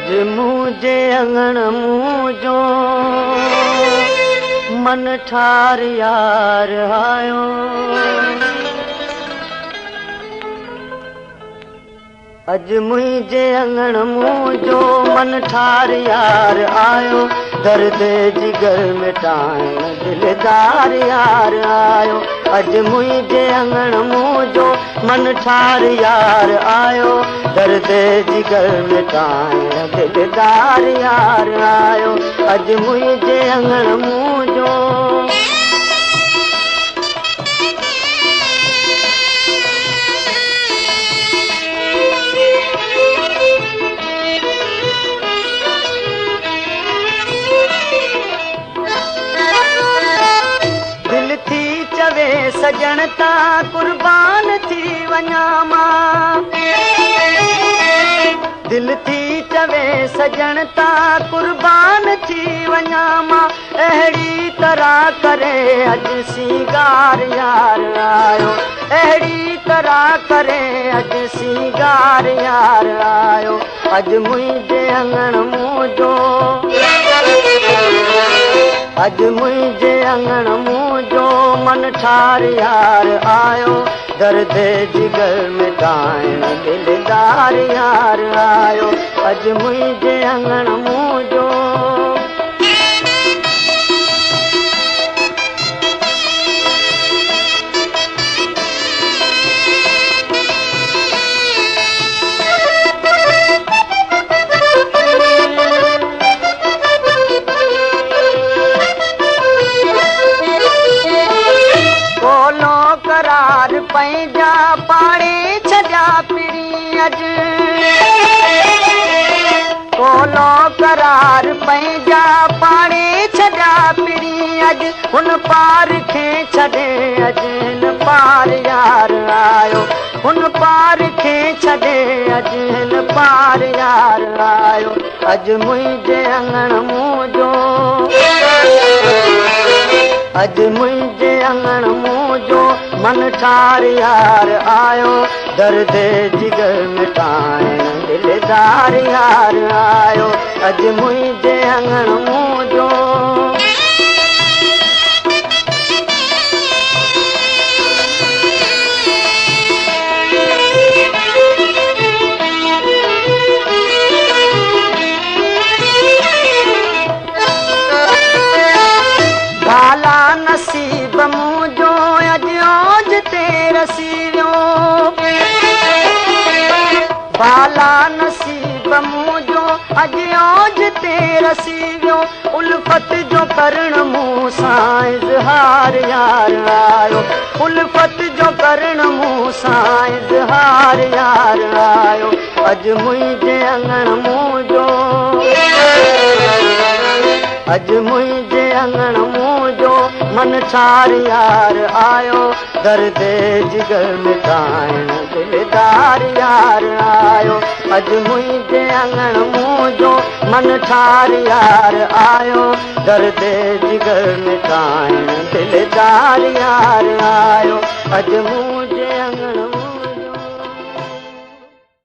अज मुझे अंगण मुझो मन ठार यार आयो। अज मुझे अंगण मुझो मन ठार यार आयो। दर्द जिगर मिटाइण दिलदार यार आयो। अज मुझे अंगण मुझो मन ठार यार आयो। दर्द जिगर मिटाइण दिलदार यार आयो। अज मुझे अंगण मुझो सजन ता कुर्बान थी वञा मां। दिल थी चवे सजन ता कुर्बान थी वञा मां। अहिड़ी तरह करे अज सिंगार यार आयो। अहिड़ी तरह करे अज सिंगार यार आयो। अज मुझे अंगण मुझो अज मुझे अंगण मुझो मन ठार यार आयो। दर्द जिगर मिटाइण दिलदार यार आयो। अज मुझे अंगण मुझो पैजा पाड़े छजा पिरी अज। कोलो करार पैजा पाड़े छजा पिरी अज। हुन पार खे छॾे अज हिन पार यार आयो। हुन पार खे छॾे अज हिन पार यार आयो। अज मुझे अंगण मुझो अज मुझे अंगण मुझो मन ठार यार आयो। दर्द जिगर मिटाइण दिलदार यार आयो। अज मुझे अंगण मुझो भाला नसीब मुझो अज ओज ते रसीवियो। भाला नसीब मुझो अज ओज ते रसीवियो। उल्फत जो करण मूं सां इज़हार यार आयो। उल्फत जो करण मूं सां इज़हार यार आयो। अज मुझे अंगण मुझो अज मुझे अंगण मुझो मन ठार यार आयो। दर्द जिगर मिटाइण दिलदार यार आयो। अज मुझे अंगण मुझो मन ठार यार आयो। दर्द जिगर मिटाइण दिलदार यार आयो। अज मुझे